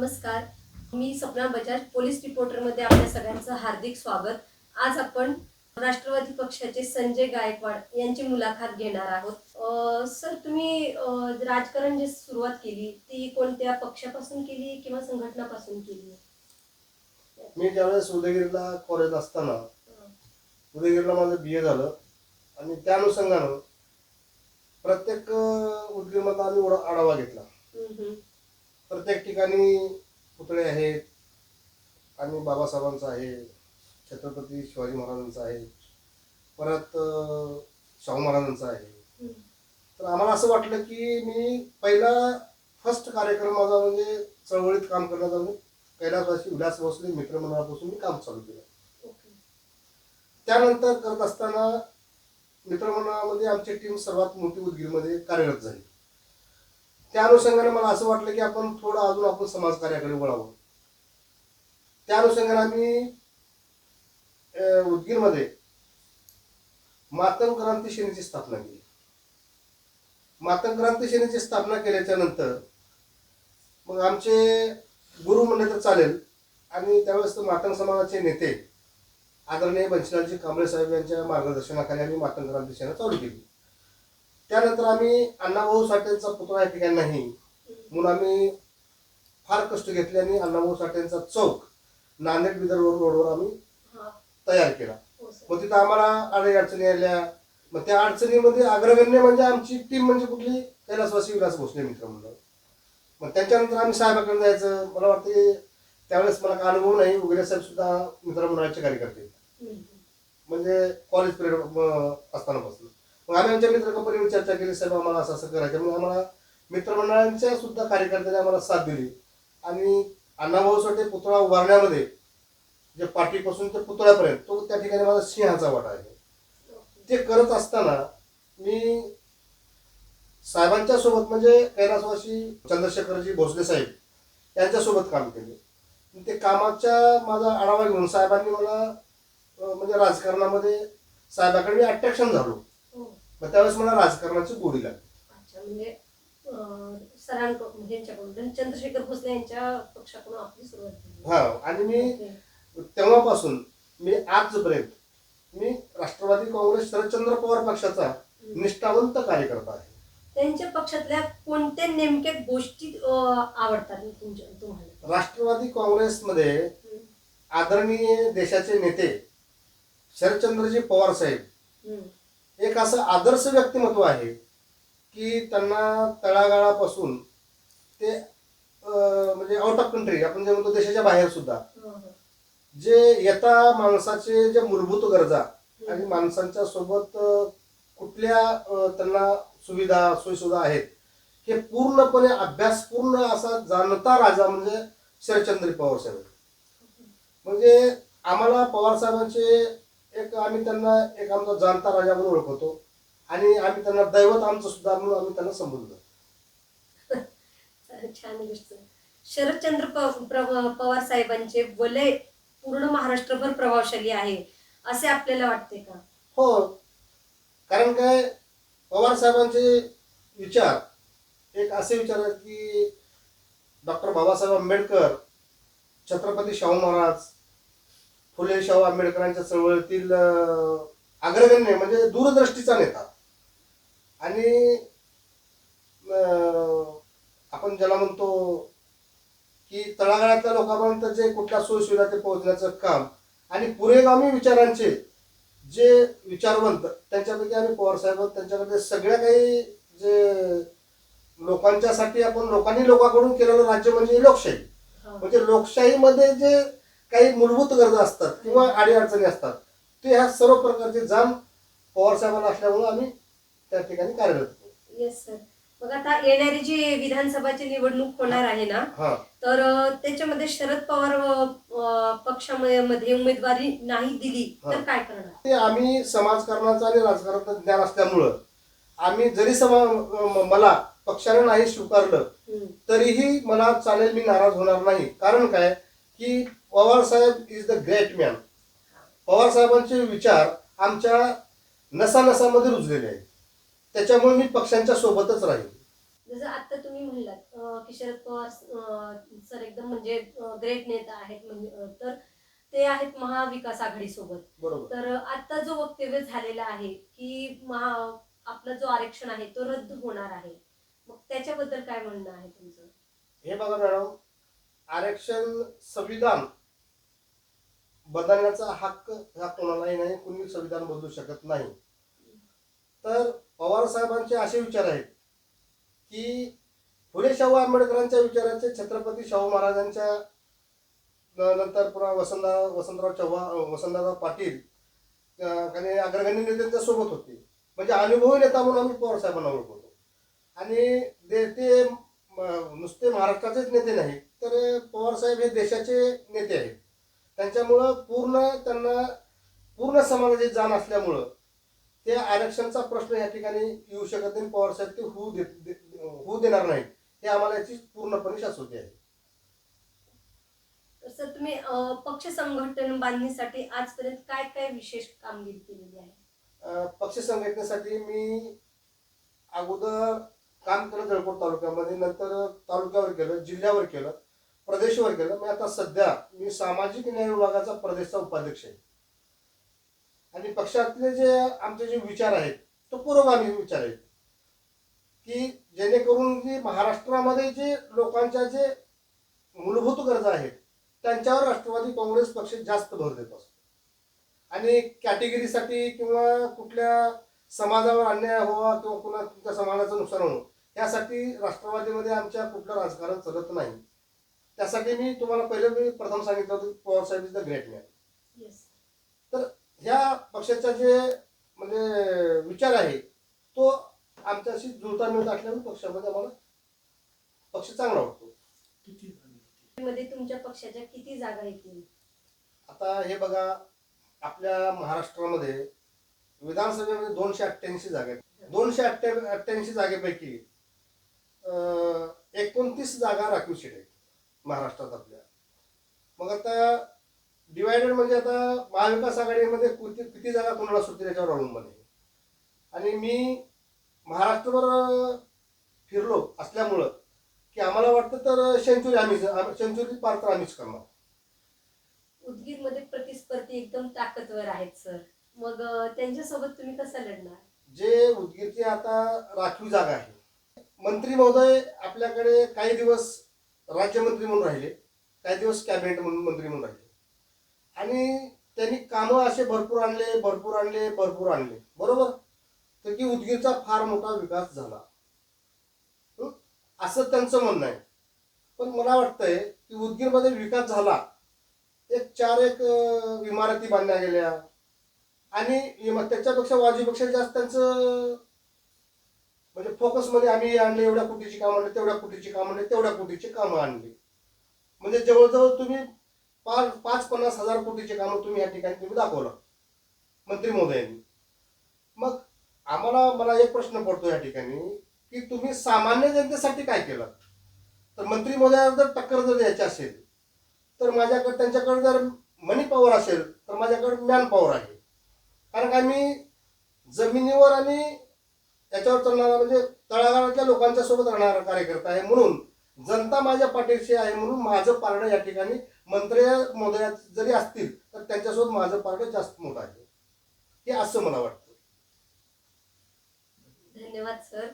नमस्कार, मी सपना बजाज, पोलीस रिपोर्टरमध्ये आपल्या सगळ्यांचं हार्दिक स्वागत. आज आपण राष्ट्रवादी पक्षाचे संजय गायकवाड यांची मुलाखत घेणार आहोत. सर, तुम्ही राजकारण जी सुरुवात केली ती कोणत्या पक्षापासून केली किंवा संघटनापासून केली? मी ज्यावेळेस उदयगिरीला कॉलेज असताना उदयगिरीला माझं BA झालं आणि त्या अनुषंगानं प्रत्येक उदगीरमधला आम्ही आढावा घेतला. प्रत्येक ठिकाणी पुतळे आहेत आणि बाबासाहेबांचा आहे, छत्रपती शिवाजी महाराजांचा आहे, परत शाहू महाराजांचा आहे. तर आम्हाला असं वाटलं की मी पहिला फर्स्ट कार्यक्रम माझा म्हणजे चळवळीत काम करण्याचा म्हणजे कैलासवासी विलास भोसले मित्रमंडळापासून मी काम चालू केलं. त्यानंतर करत असताना मित्रमंडळामध्ये आमची टीम सर्वात मोठी उदगीरमध्ये कार्यरत झाली. त्या अनुषंगाने मला असं वाटलं की आपण थोडं अजून आपण समाजकार्याकडे वळावं. त्या अनुषंगाने आम्ही उदगीरमध्ये मातंग क्रांती सेनेची स्थापना केली. मातंग क्रांती सेनेची स्थापना केल्याच्या नंतर मग आमचे गुरु म्हणले तर चालेल आणि त्यावेळेस मातंग समाजाचे नेते आदरणीय बंशीलालजी कांबळे साहेब यांच्या मार्गदर्शनाखाली आम्ही मातंग क्रांती सेना चालू केली. त्यानंतर आम्ही अण्णाभाऊ साठेंचा पुतळा या ठिकाणी नाही म्हणून आम्ही फार कष्ट घेतले आणि अण्णाभाऊ साठेंचा चौक नांदेड बिदर रोडवर आम्ही तयार केला. मग तिथं आम्हाला अडचणी आल्या. मग त्या अडचणीमध्ये अग्रगण्य म्हणजे आमची टीम म्हणजे कुठली कैलासवासी विलास भोसले मित्रमंडळ. मग त्याच्यानंतर आम्ही साहेबाकडे जायचं. मला वाटते त्यावेळेस मला काय अनुभव नाही. उगले साहेब सुद्धा मित्रमंडळाचे कार्यकर्ते म्हणजे कॉलेज पिरियड असतानापासून. मग आम्ही आमच्या मित्र कंपनीवर चर्चा केली, साहेब आम्हाला असं असं करायचं. मग आम्हाला मित्रमंडळांच्या सुद्धा कार्यकर्त्यांनी आम्हाला साथ दिली आणि अण्णाभाऊ साठे पुतळा उभारण्यामध्ये जे पाठीपासून ते पुतळ्यापर्यंत तो त्या ठिकाणी माझा सिंहाचा वाटा आहे. ते करत असताना मी साहेबांच्या सोबत म्हणजे कैलासवासी चंद्रशेखरजी भोसले साहेब यांच्यासोबत काम केले. ते कामाच्या माझा आढावा घेऊन साहेबांनी मला म्हणजे राजकारणामध्ये साहेबाकडे मी अट्रॅक्शन झालो. मग त्यावेळेस मला राजकारणाची गोडी लागली. अच्छा, म्हणजे सरांकडून चंद्रशेखर भोसले यांच्या पक्षाकडून आपली सुरुवात झाली. हा, आणि मी तेव्हापासून मी आजपर्यंत मी राष्ट्रवादी काँग्रेस शरदचंद्र पवार पक्षाचा निष्ठावंत कार्यकर्ता आहे. त्यांच्या पक्षातल्या कोणत्या नेमक्या गोष्टी आवडतात तुम्हाला? राष्ट्रवादी काँग्रेसमध्ये आदरणीय देशाचे नेते शरदचंद्रजी पवार साहेब एक असं आदर्श व्यक्तिमत्व आहे की त्यांना तळागाळापासून ते म्हणजे आउट ऑफ कंट्री आपण जे म्हणतो देशाच्या बाहेर सुद्धा जे येता माणसाचे जे मूलभूत गरजा आणि माणसांच्या सोबत कुठल्या त्यांना सुविधा सोयीसुविधा आहेत हे पूर्णपणे अभ्यासपूर्ण असा जाणता राजा म्हणजे शरदचंद्र पवार साहेब. म्हणजे आम्हाला पवार साहेबांचे एक आम्ही त्यांना एक आमचा जाणता राजा म्हणून ओळखतो आणि आम्ही त्यांना दैवत आमचं सुद्धा म्हणून आम्ही त्यांना संबोधतो. छान गोष्ट. शरदचंद्र पवार साहेबांचे वलय पूर्ण महाराष्ट्रभर प्रभावशाली आहे असे आपल्याला वाटते का? हो, कारण काय पवार साहेबांचे विचार एक असे विचार आहेत की डॉक्टर बाबासाहेब आंबेडकर, छत्रपती शाहू महाराज, फुले शाहू आंबेडकरांच्या चळवळीतील अग्रगण्य म्हणजे दूरदृष्टीचा नेता आणि आपण ज्याला म्हणतो की तळागाळातल्या लोकांपर्यंत जे कुठल्या सोयीसुविधा ते पोहोचण्याचं काम आणि पुरेगामी विचारांचे जे विचारवंत त्यांच्यापैकी आम्ही पवार साहेब त्यांच्याकडे सगळ्या काही जे लोकांच्यासाठी आपण लोकांकडून केलेलं राज्य म्हणजे लोकशाही. म्हणजे लोकशाहीमध्ये जे काही मूलभूत गरजा असतात किंवा अडीअडचणी असतात ते ह्या सर्व प्रकारचे जाण पवार साहेबांना असल्यामुळे आम्ही त्या ठिकाणी कार्यरत. Yes sir. मग आता येणारी जी विधानसभाची निवडणूक होणार आहे ना, तर त्याच्यामध्ये शरद पवार पक्षामध्ये उमेदवारी नाही दिली तर काय करणार? ते आम्ही समाजकारणाचं आणि राजकारणाचं ज्ञान असल्यामुळं आम्ही जरी मला पक्षाने नाही स्वीकारलं तरीही मला चालेल, मी नाराज होणार नाही. कारण काय की Pawar saheb is the great man. Pawar साहेबांचे विचार आमच्या नसानसामध्ये रुजलेले आहेत. त्याच्यामुळे मी पक्षांच्या सोबतच राहील. जसं आता तुम्ही म्हणलात की शरद पवार सर एकदम म्हणजे ग्रेट नेता आहेत म्हणजे तर ते आहेत महाविकास आघाडी सोबत. बरोबर. तर आता जो वक्तव्य झालेला आहे की आपला जो आरक्षण आहे तो रद्द होणार आहे, मग त्याच्याबद्दल काय म्हणणं आहे तुमचं? हे बघा मॅडम, आरक्षण संविधान बदलण्याचा हक्क हा कोणालाही नाही, कुणी संविधान बदलू शकत नाही. तर पवार साहेबांचे असे विचार आहेत की फुले शाहू आंबेडकरांच्या विचाराचे छत्रपती शाहू महाराजांच्या नंतर पुन्हा वसंतराव चव्हाण, वसंतराव पाटील आणि अग्रगण्य नेत्यांच्या सोबत होते. म्हणजे अनुभवी नेता म्हणून आम्ही पवार साहेबांना ओळखतो. आणि ते नुसते महाराष्ट्राचेच नेते नाहीत, तर पवार साहेब हे देशाचे नेते आहेत. त्यांच्यामुळं त्यांना पूर्ण समाजाची जाण असल्यामुळं ते आरक्षणचा प्रश्न या ठिकाणी येऊ शकत नाही. पवार साहेब ते होऊ देणार नाहीत, हे आम्हाला याची पूर्णपणे शाश्वती आहे. तर सर तुम्ही पक्ष संघटन बांधणीसाठी आजपर्यंत काय काय विशेष कामगिरी केलेली आहे? पक्ष संघटनेसाठी मी अगोदर काम केलं जळकोट तालुक्यामध्ये, नंतर तालुक्यावर केलं, जिल्ह्यावर केलं, प्रदेशवर केलं. मी आता सध्या सामाजिक न्याय विभागाचा प्रदेशचा उपाध्यक्ष आहे. आणि पक्षातले जे आमचे जे विचार आहेत तो पुरोगामी विचार आहेत की जेणेकरून जी महाराष्ट्रामध्ये जे लोकांच्या जे मूलभूत गरजा आहेत त्यांच्यावर राष्ट्रवादी काँग्रेस पक्ष जास्त भर देत असतो. आणि कॅटेगरीसाठी किंवा कुठल्या समाजावर अन्याय व्हावा किंवा कुणा तुमच्या समाजाचं नुकसान होणं यासाठी राष्ट्रवादीमध्ये आमच्या कुठलं राजकारण चालत नाही. त्यासाठी मी तुम्हाला प्रथम सांगितलं होतं Pawar saheb is the great man. तर ह्या पक्षाचा जे म्हणजे विचार आहे तो आमच्याशी जुळता मिळता असल्यामुळे पक्षामध्ये आम्हाला पक्ष चांगला वाटतो. मध्ये तुमच्या पक्षाच्या किती जागा येतील? आता हे बघा, आपल्या महाराष्ट्रामध्ये विधानसभेमध्ये 288 जागा आहेत. 288 जागेपैकी 29 जागा राखीव सीट आहेत महाराष्ट्रात आपल्या. मग आता डिवायडेड म्हणजे आता महाविकास आघाडीमध्ये किती जागा कोणाला सुटतील याच्यावर अवलंबून आहे. आणि मी महाराष्ट्रभर फिरलो असल्यामुळं की आम्हाला वाटतं तर सेंचुरी पार तर आम्हीच करणार. उदगीरमध्ये प्रतिस्पर्धी एकदम ताकदवर आहेत सर, मग त्यांच्यासोबत तुम्ही कसं लढणार? जे उदगीरची आता राखीव जागा आहे, मंत्री महोदय आपल्याकडे काही दिवस राज्यमंत्री म्हणून राहिले, काही दिवस कॅबिनेट मंत्री म्हणून राहिले. आणि त्यांनी कामं असे भरपूर आणले बरोबर. तर की उदगीरचा फार मोठा विकास झाला असं त्यांचं म्हणणं आहे. पण मला वाटतंय की उदगीरमध्ये विकास झाला, एक इमारती बांधल्या गेल्या आणि त्याच्यापेक्षा वाजवीपेक्षा जास्त त्यांचं म्हणजे फोकसमध्ये आम्ही आणले एवढ्या कोटीची कामं आणली, तेवढ्या कोटीची कामं आणली, तेवढ्या कोटीची कामं आणली. म्हणजे जवळजवळ तुम्ही 5-50 हजार कोटीची कामं तुम्ही या ठिकाणी तुम्ही दाखवलं मंत्री महोदयांनी. मग मला एक प्रश्न पडतो या ठिकाणी की तुम्ही सामान्य जनतेसाठी काय केलं? तर मंत्री महोदयाला जर टक्कर जर द्यायची असेल तर त्यांच्याकडे जर मनी पॉवर असेल तर माझ्याकडे मॅन पॉवर आहे. कारण का मी जमिनीवर आणि याच्यावर चालणारा म्हणजे तळागाळातल्या लोकांच्या सोबत राहणारा कार्यकर्ता आहे. म्हणून जनता माझ्या पाठीशी आहे, म्हणून माझं पारडं या ठिकाणी मंत्री महोदया जरी असतील तर त्यांच्यासोबत माझं पारडं जास्त मोठं आहे, हे असं मला वाटतं. धन्यवाद सर.